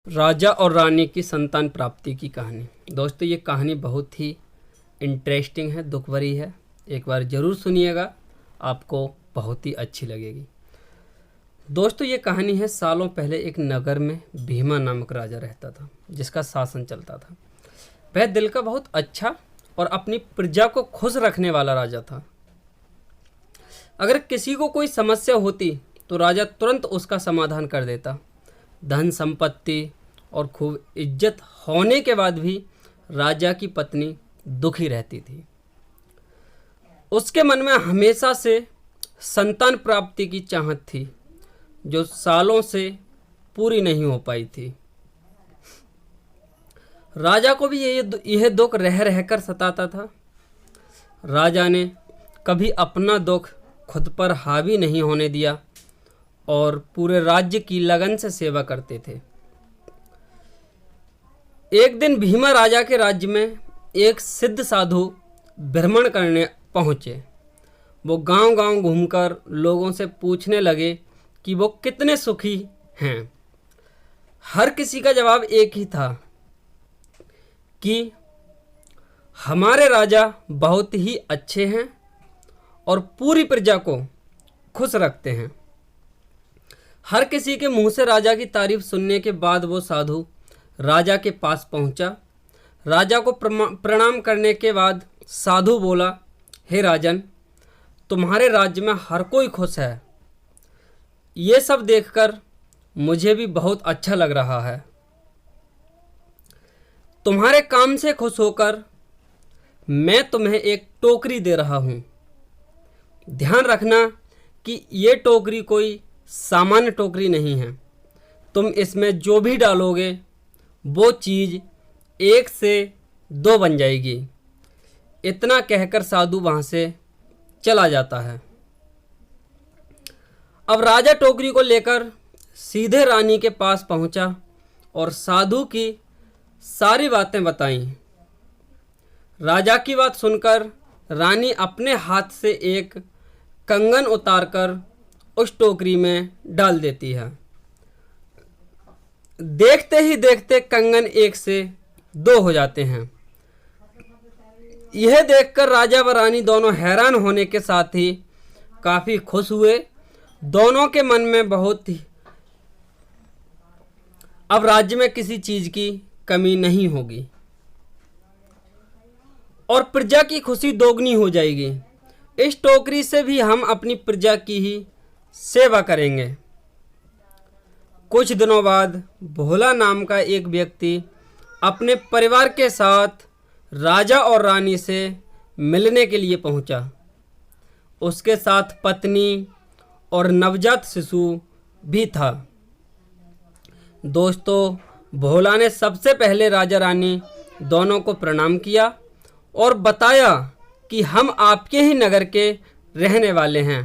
राजा और रानी की संतान प्राप्ति की कहानी। दोस्तों, ये कहानी बहुत ही इंटरेस्टिंग है, दुख भरी है। एक बार ज़रूर सुनिएगा, आपको बहुत ही अच्छी लगेगी। दोस्तों, ये कहानी है सालों पहले एक नगर में भीमा नामक राजा रहता था, जिसका शासन चलता था। वह दिल का बहुत अच्छा और अपनी प्रजा को खुश रखने वाला राजा था। अगर किसी को कोई समस्या होती तो राजा तुरंत उसका समाधान कर देता। धन संपत्ति और खूब इज्जत होने के बाद भी राजा की पत्नी दुखी रहती थी। उसके मन में हमेशा से संतान प्राप्ति की चाहत थी, जो सालों से पूरी नहीं हो पाई थी। राजा को भी यह दुख रह रहकर सताता था। राजा ने कभी अपना दुख खुद पर हावी नहीं होने दिया और पूरे राज्य की लगन से सेवा करते थे। एक दिन भीमा राजा के राज्य में एक सिद्ध साधु भ्रमण करने पहुँचे। वो गांव-गांव घूमकर लोगों से पूछने लगे कि वो कितने सुखी हैं। हर किसी का जवाब एक ही था कि हमारे राजा बहुत ही अच्छे हैं और पूरी प्रजा को खुश रखते हैं। हर किसी के मुंह से राजा की तारीफ सुनने के बाद वो साधु राजा के पास पहुंचा। राजा को प्रणाम करने के बाद साधु बोला, हे राजन, तुम्हारे राज्य में हर कोई खुश है। ये सब देखकर मुझे भी बहुत अच्छा लग रहा है। तुम्हारे काम से खुश होकर मैं तुम्हें एक टोकरी दे रहा हूँ। ध्यान रखना कि ये टोकरी कोई सामान्य टोकरी नहीं है। तुम इसमें जो भी डालोगे वो चीज़ 1 से 2 बन जाएगी। इतना कहकर साधु वहाँ से चला जाता है। अब राजा टोकरी को लेकर सीधे रानी के पास पहुँचा और साधु की सारी बातें बताईं। राजा की बात सुनकर रानी अपने हाथ से एक कंगन उतारकर उस टोकरी में डाल देती है। देखते ही देखते कंगन 1 से 2 हो जाते हैं। यह देखकर राजा व रानी दोनों हैरान होने के साथ ही काफ़ी खुश हुए। दोनों के मन में बहुत ही अब राज्य में किसी चीज़ की कमी नहीं होगी और प्रजा की खुशी दोगुनी हो जाएगी। इस टोकरी से भी हम अपनी प्रजा की ही सेवा करेंगे। कुछ दिनों बाद भोला नाम का एक व्यक्ति अपने परिवार के साथ राजा और रानी से मिलने के लिए पहुंचा। उसके साथ पत्नी और नवजात शिशु भी था। दोस्तों, भोला ने सबसे पहले राजा रानी दोनों को प्रणाम किया और बताया कि हम आपके ही नगर के रहने वाले हैं।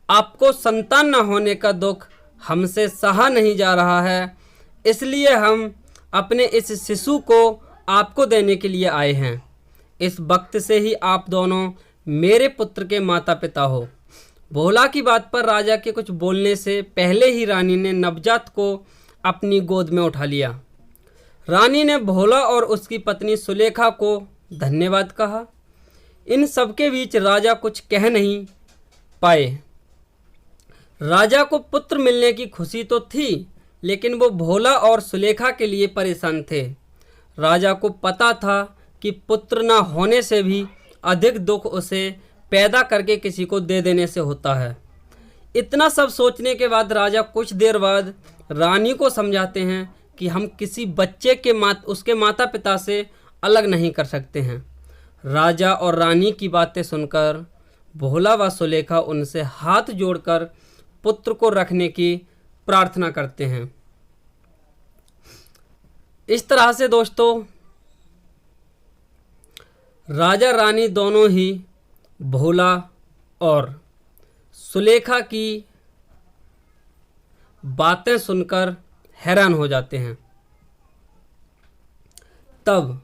आपको संतान न होने का दुख हमसे सहा नहीं जा रहा है, इसलिए हम अपने इस शिशु को आपको देने के लिए आए हैं। इस वक्त से ही आप दोनों मेरे पुत्र के माता पिता हो। भोला की बात पर राजा के कुछ बोलने से पहले ही रानी ने नवजात को अपनी गोद में उठा लिया। रानी ने भोला और उसकी पत्नी सुलेखा को धन्यवाद कहा। इन सबके बीच राजा कुछ कह नहीं पाए। राजा को पुत्र मिलने की खुशी तो थी, लेकिन वो भोला और सुलेखा के लिए परेशान थे। राजा को पता था कि पुत्र न होने से भी अधिक दुख उसे पैदा करके किसी को दे देने से होता है। इतना सब सोचने के बाद राजा कुछ देर बाद रानी को समझाते हैं कि हम किसी बच्चे के उसके माता पिता से अलग नहीं कर सकते हैं। राजा और रानी की बातें सुनकर भोला व सुलेखा उनसे हाथ जोड़कर पुत्र को रखने की प्रार्थना करते हैं। इस तरह से दोस्तों, राजा रानी दोनों ही भोला और सुलेखा की बातें सुनकर हैरान हो जाते हैं। तब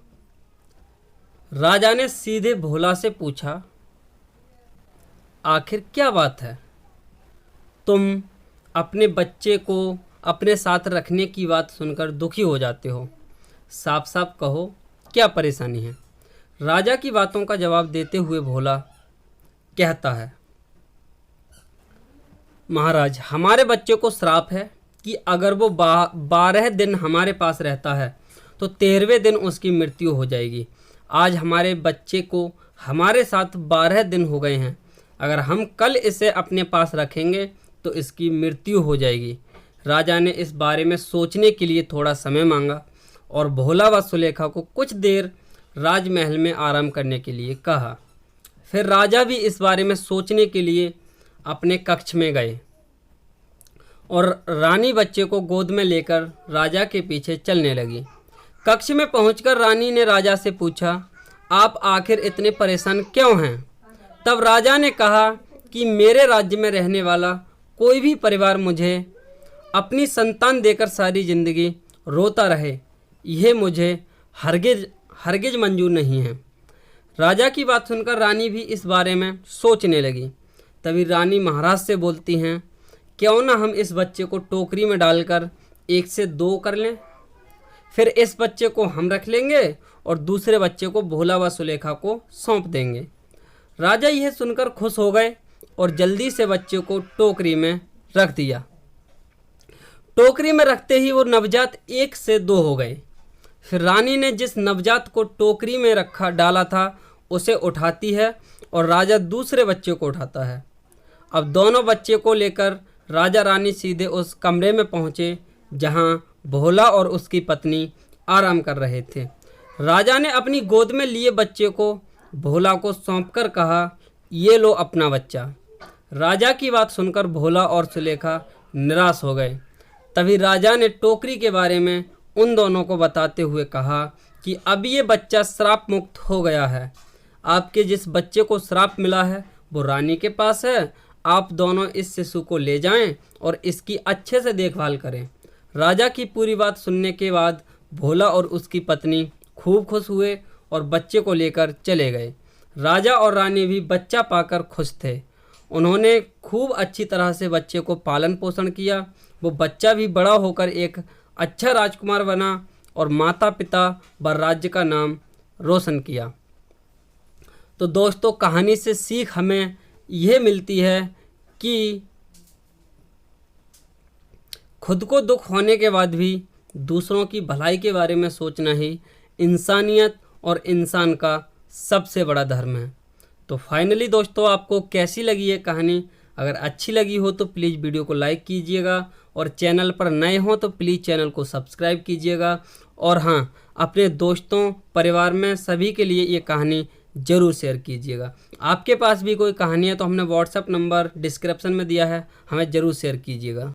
राजा ने सीधे भोला से पूछा, आखिर क्या बात है? तुम अपने बच्चे को अपने साथ रखने की बात सुनकर दुखी हो जाते हो? साफ साफ कहो, क्या परेशानी है? राजा की बातों का जवाब देते हुए भोला कहता है, महाराज, हमारे बच्चे को श्राप है कि अगर वो 12 दिन हमारे पास रहता है तो 13वें दिन उसकी मृत्यु हो जाएगी। आज हमारे बच्चे को हमारे साथ 12 दिन हो गए हैं। अगर हम कल इसे अपने पास रखेंगे तो इसकी मृत्यु हो जाएगी। राजा ने इस बारे में सोचने के लिए थोड़ा समय मांगा और भोला व सुलेखा को कुछ देर राजमहल में आराम करने के लिए कहा। फिर राजा भी इस बारे में सोचने के लिए अपने कक्ष में गए और रानी बच्चे को गोद में लेकर राजा के पीछे चलने लगी। कक्ष में पहुंचकर रानी ने राजा से पूछा, आप आखिर इतने परेशान क्यों हैं? तब राजा ने कहा कि मेरे राज्य में रहने वाला कोई भी परिवार मुझे अपनी संतान देकर सारी जिंदगी रोता रहे, यह मुझे हरगिज मंजूर नहीं है। राजा की बात सुनकर रानी भी इस बारे में सोचने लगी। तभी रानी महाराज से बोलती हैं, क्यों ना हम इस बच्चे को टोकरी में डालकर 1 से 2 कर लें, फिर इस बच्चे को हम रख लेंगे और दूसरे बच्चे को भोला व सुलेखा को सौंप देंगे। राजा यह सुनकर खुश हो गए और जल्दी से बच्चे को टोकरी में रख दिया। टोकरी में रखते ही वो नवजात 1 से 2 हो गए। फिर रानी ने जिस नवजात को टोकरी में डाला था उसे उठाती है और राजा दूसरे बच्चे को उठाता है। अब दोनों बच्चे को लेकर राजा रानी सीधे उस कमरे में पहुँचे जहाँ भोला और उसकी पत्नी आराम कर रहे थे। राजा ने अपनी गोद में लिए बच्चे को भोला को सौंपकर कहा, ये लो अपना बच्चा। राजा की बात सुनकर भोला और सुलेखा निराश हो गए। तभी राजा ने टोकरी के बारे में उन दोनों को बताते हुए कहा कि अब ये बच्चा श्राप मुक्त हो गया है। आपके जिस बच्चे को श्राप मिला है वो रानी के पास है। आप दोनों इस शिशु को ले जाएं और इसकी अच्छे से देखभाल करें। राजा की पूरी बात सुनने के बाद भोला और उसकी पत्नी खूब खुश हुए और बच्चे को लेकर चले गए। राजा और रानी भी बच्चा पाकर खुश थे। उन्होंने खूब अच्छी तरह से बच्चे को पालन पोषण किया। वो बच्चा भी बड़ा होकर एक अच्छा राजकुमार बना और माता पिता व राज्य का नाम रोशन किया। तो दोस्तों, कहानी से सीख हमें यह मिलती है कि खुद को दुख होने के बाद भी दूसरों की भलाई के बारे में सोचना ही इंसानियत और इंसान का सबसे बड़ा धर्म है। तो फाइनली दोस्तों, आपको कैसी लगी ये कहानी? अगर अच्छी लगी हो तो प्लीज़ वीडियो को लाइक कीजिएगा और चैनल पर नए हो तो प्लीज़ चैनल को सब्सक्राइब कीजिएगा। और हाँ, अपने दोस्तों परिवार में सभी के लिए ये कहानी ज़रूर शेयर कीजिएगा। आपके पास भी कोई कहानी है तो हमने व्हाट्सएप नंबर डिस्क्रिप्शन में दिया है, हमें ज़रूर शेयर कीजिएगा।